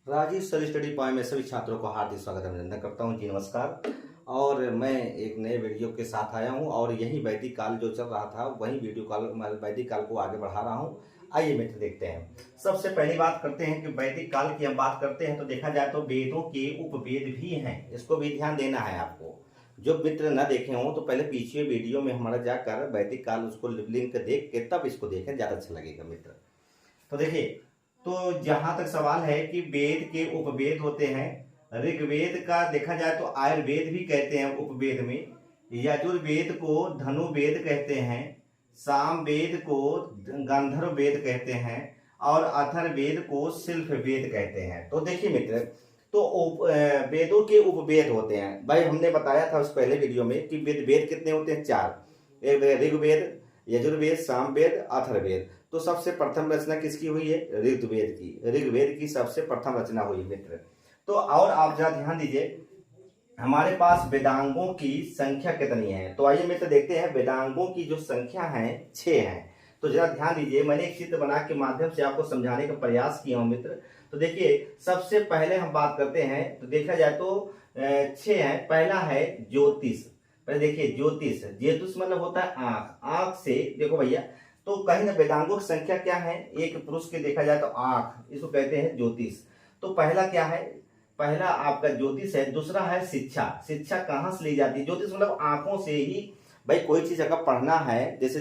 Rajiv sir study point में सभी छात्रों को हार्दिक स्वागत अभिनंदन करता हूं जी। नमस्कार। और मैं एक नए वीडियो के साथ आया हूं और यही वैदिक काल जो चल रहा था वही वीडियो कॉल वैदिक काल को आगे बढ़ा रहा हूं। आइए मित्र देखते हैं। सबसे पहली बात करते हैं कि वैदिक काल की हम बात करते हैं तो देखा जाए तो वेदों के उपवेद भी हैं, इसको भी ध्यान देना है आपको। जो मित्र न देखे हों तो पहले पीछे वीडियो में हमारा जाकर वैदिक काल उसको लिंक देख के तब इसको देखें, ज्यादा अच्छा लगेगा मित्र। तो देखिए, तो जहां तक सवाल है कि वेद के उपवेद होते हैं, ऋग्वेद का देखा जाए तो आयुर्वेद भी कहते हैं उपवेद में, यजुर्वेद को धनुर्वेद कहते हैं, सामवेद को गांधर्व वेद कहते हैं और अथर्ववेद को शिल्प वेद कहते हैं। तो देखिए मित्र, तो वेदों के उपवेद होते हैं। भाई हमने बताया था उस पहले वीडियो में कि वेद कितने होते हैं, 4। ऋग्वेद, यजुर्वेद, सामवेद, अथर्ववेद। तो सबसे प्रथम रचना किसकी हुई है? ऋग्वेद की। ऋग्वेद की सबसे प्रथम रचना हुई मित्र। तो और आप जरा ध्यान दीजिए, हमारे पास वेदांगों की संख्या कितनी है। तो आइए मित्र देखते हैं, वेदांगों की जो संख्या है 6 है। तो जरा ध्यान दीजिए, मैंने एक चित्र बना के माध्यम से आपको समझाने का प्रयास किया हूं मित्र। तो देखिए, सबसे पहले हम बात करते हैं तो देखा जाए तो 6 है। पहला है ज्योतिष। पहले देखिए, ज्योतिष, ज्योतिष मतलब होता है आंख। आंख से देखो भैया, तो कहीं ना वेदांगों की संख्या क्या है, एक पुरुष के देखा जाए तो आंख, इसको कहते हैं ज्योतिष। तो पहला क्या है, पहला आपका ज्योतिष है। दूसरा है शिक्षा। शिक्षा कहाँ से ली जाती है? ज्योतिष मतलब आंखों से ही। भाई कोई चीज अगर पढ़ना है, जैसे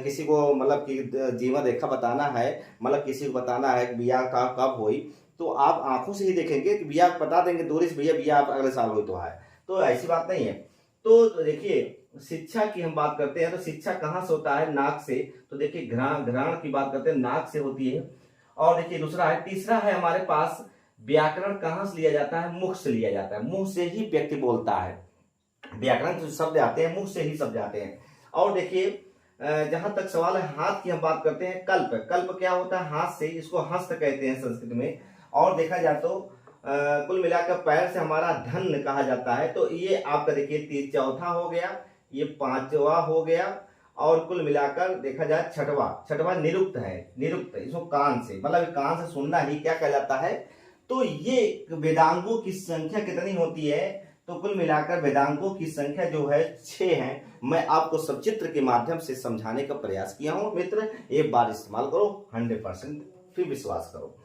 किसी को मतलब कि जीवन रेखा बताना है, मतलब किसी को बताना है बिया का कब हुई, तो आप आंखों से ही देखेंगे कि बिया बता देंगे दूरी से, भैया बिया अगले साल हुई तो है। तो ऐसी बात नहीं है। तो देखिए, शिक्षा की हम बात करते हैं तो शिक्षा कहाँ से होता है? नाक से। तो देखिए, घ्राण की बात करते हैं, नाक से होती है। और देखिए दूसरा है, तीसरा है हमारे पास व्याकरण कहाँ से लिया जाता है? मुख से लिया जाता है। मुंह से ही व्यक्ति बोलता है। व्याकरण जो शब्द आते हैं मुंह से ही शब्द आते हैं। और देखिए, जहां तक सवाल है हाथ की हम बात करते हैं, कल्प। कल्प क्या होता है? हाथ से, इसको हस्त कहते हैं संस्कृत में। और देखा जाए तो कुल मिलाकर पैर से हमारा धन कहा जाता है। तो ये आपका देखिए चौथा हो गया, ये पांचवा हो गया, और कुल मिलाकर देखा जाए छठवा। छठवा निरुक्त है। निरुक्त इसको कान से, मतलब कान से सुनना ही क्या कहलाता है। तो ये वेदांगों की संख्या कितनी होती है? तो कुल मिलाकर वेदांगों की संख्या जो है 6 है। मैं आपको सब चित्र के माध्यम से समझाने का प्रयास किया हूं मित्र। एक बार इस्तेमाल करो, 100% फिर विश्वास करो।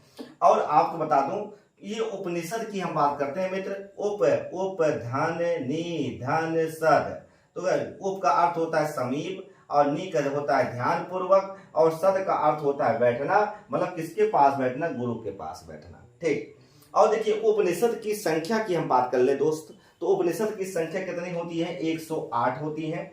और आपको बता दूं, ये उपनिषद की हम बात करते हैं मित्र। उप धन नि धन सद। तो उप का अर्थ होता है समीप, और नी का होता है ध्यान पूर्वक, और सद का अर्थ होता है बैठना, मतलब किसके पास बैठना? गुरु के पास बैठना। ठीक। और देखिए, उपनिषद की संख्या की हम बात कर ले दोस्त। तो उपनिषद की संख्या कितनी होती है? 108 होती है।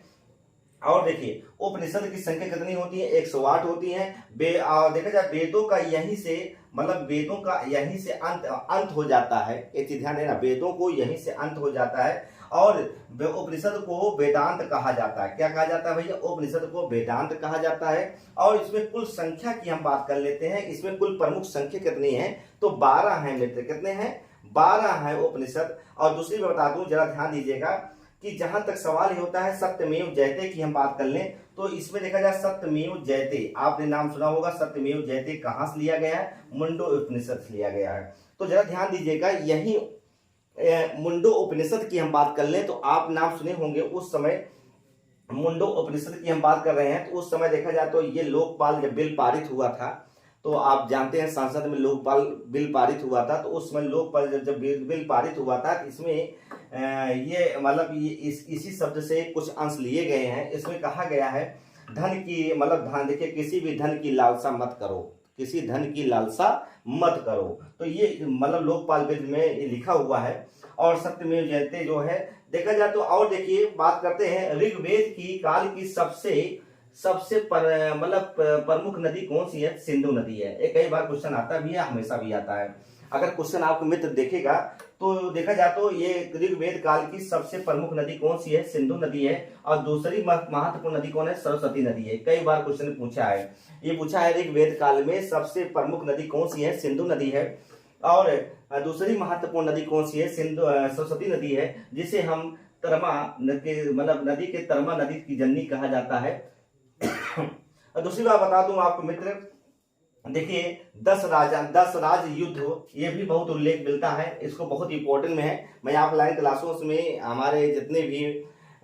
और देखिए, उपनिषद की संख्या कितनी होती है? 108 होती है। देखा जाए वेदों का यहीं से, मतलब वेदों का यहीं से अंत हो जाता है। एक चीज ध्यान देना, वेदों को यहीं से अंत हो जाता है। और उपनिषद को वेदांत कहा जाता है। क्या कहा जाता है भैया? उपनिषद को वेदांत कहा जाता है। और इसमें कुल संख्या की हम बात कर लेते हैं। इसमें कुल प्रमुख संख्या कितनी है? तो 12 है मित्र। कितने हैं? 12 है उपनिषद। और दूसरी बात बता दूं, जरा ध्यान दीजिएगा कि जहां तक सवाल ये होता है सत्यमेव जयते की हम बात कर लें, तो इसमें देखा जाए सत्यमेव जयते, आपने नाम सुना होगा। सत्यमेव जयते कहां से लिया गया है? मुंडो उपनिषद से लिया गया है। तो जरा ध्यान दीजिएगा, यही मुंडो उपनिषद की हम बात कर लें तो आप नाम सुने होंगे उस समय। मुंडो उपनिषद की हम बात कर रहे हैं तो उस समय देखा जाए तो ये लोकपाल जब बिल पारित हुआ था, तो आप जानते हैं संसद में लोकपाल बिल पारित हुआ था। तो उस समय लोकपाल जब बिल पारित हुआ था, इसमें ये मतलब ये इसी शब्द से कुछ अंश लिए गए हैं। इसमें कहा गया है धन की, मतलब धन, देखिए, किसी भी धन की लालसा मत करो, किसी धन की लालसा मत करो। तो ये मतलब लोकपाल बिल में लिखा हुआ है। और सत्यमेव जयते जो है देखा जाए तो, और देखिए बात करते हैं ऋग्वेद की काल की सबसे मतलब प्रमुख नदी कौन सी है? सिंधु नदी है। एक कई बार क्वेश्चन आता भी है, हमेशा भी आता है। अगर क्वेश्चन आपको मित्र देखेगा तो देखा जाए तो ये ऋग्वेद काल की सबसे प्रमुख नदी कौन सी है? सिंधु नदी है। और दूसरी महत्वपूर्ण नदी कौन है? सरस्वती नदी है। कई बार क्वेश्चन पूछा है, ये पूछा है ऋग्वेद काल में सबसे प्रमुख नदी कौन सी है? सिंधु नदी है। और दूसरी महत्वपूर्ण नदी कौन सी है? सरस्वती नदी है, जिसे हम तरमा मतलब नदी के तरमा नदी की जननी कहा जाता है। दूसरी बात बता दूं आपको मित्र, देखिए 10 राज युद्ध, ये भी बहुत उल्लेख मिलता है, इसको बहुत इंपॉर्टेंट में है। मैं ऑफलाइन क्लासों में हमारे जितने भी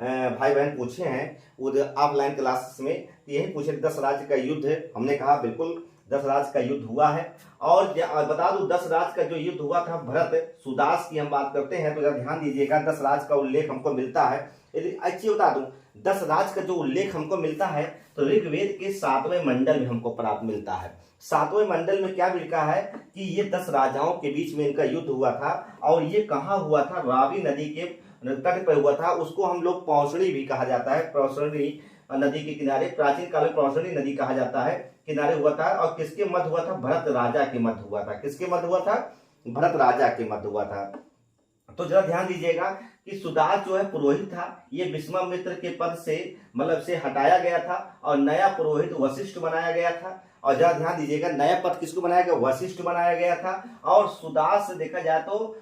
भाई बहन पूछे हैं वो ऑफलाइन क्लासेस में यही पूछे 10 राज्य का युद्ध है। हमने कहा बिल्कुल 10 राज्य का युद्ध हुआ है। और बता दूं 10 राज्य का जो युद्ध हुआ था भरत सुदास की हम बात करते हैं तो जरा ध्यान दीजिएगा, 10 राज्य का उल्लेख हमको मिलता है। यदि अच्छी बता दूं 10 राज्य का जो उल्लेख हमको मिलता है तो ऋग्वेद के 7वें मंडल में हमको प्राप्त मिलता है। 7वें मंडल में क्या लिखा है कि ये 10 राजाओं के बीच में इनका युद्ध हुआ था। और ये कहाँ हुआ था? रावी नदी के तट पर हुआ था। उसको हम लोग पौसड़ी भी कहा जाता है, पौसड़ी नदी के किनारे, प्राचीन काल में पौसड़ी नदी कहा जाता है, किनारे हुआ था। और किसके मध्य हुआ था? भरत राजा के मध्य हुआ था। किसके मध्य हुआ था? भरत राजा के मध्य हुआ था। तो जरा ध्यान दीजिएगा कि सुदास जो है पुरोहित था, ये विश्वामित्र के पद से मतलब से हटाया गया था और नया पुरोहित वशिष्ठ बनाया गया था। और जरा ध्यान दीजिएगा नया पद किसको बनाया गया? वशिष्ठ बनाया गया था। और सुदास से देखा जाए तो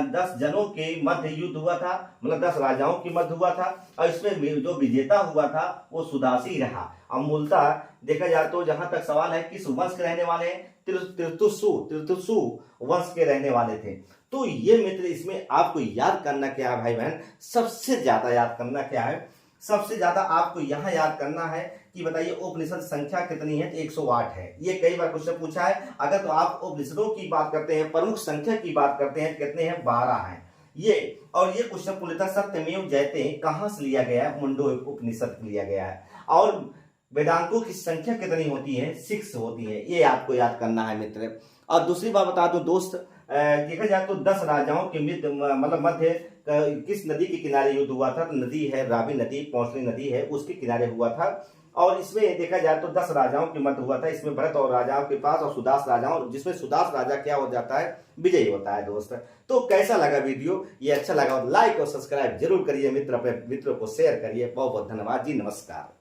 10 जनों के मध्य युद्ध हुआ था, मतलब 10 राजाओं के मध्य हुआ था। और इसमें जो विजेता हुआ था वो सुदासी रहा। और मूलतः देखा जाए तो जहां तक सवाल है किस वंश के रहने वाले हैं? तिरतुसु वंश के रहने वाले थे। तो ये मित्र इसमें आपको याद करना क्या है भाई बहन? सबसे ज्यादा याद करना क्या है? सबसे ज्यादा आपको यहाँ याद करना है कि बताइए उपनिषद संख्या कितनी है? 108 है। ये कई बार क्वेश्चन पूछा है। अगर तो आप उपनिषदों की बात करते हैं, प्रमुख संख्या की बात करते हैं, कितने हैं? 12 हैं ये। और ये क्वेश्चन पूछता सत्यमेव जयते कहां से लिया गया है? मुंडो उपनिषद लिया गया है। और वेदांतों की संख्या कितनी होती है? 6 होती है। ये आपको याद करना है मित्र। और दूसरी बात बता दूं दोस्त, देखा जाए तो 10 राजाओं के मध्य किस नदी के किनारे युद्ध हुआ था? नदी है रावी नदी, पौसड़ी नदी है, उसके किनारे हुआ था। और इसमें देखा जाए तो 10 राजाओं के मध्य हुआ था। इसमें भरत और राजाओं के पास और सुदास राजाओं, जिसमें सुदास राजा क्या हो जाता है? विजयी होता है दोस्त। तो कैसा लगा वीडियो? ये अच्छा लगा और लाइक और सब्सक्राइब जरूर करिए मित्र, अपने मित्रों को शेयर करिए। बहुत बहुत धन्यवाद जी, नमस्कार।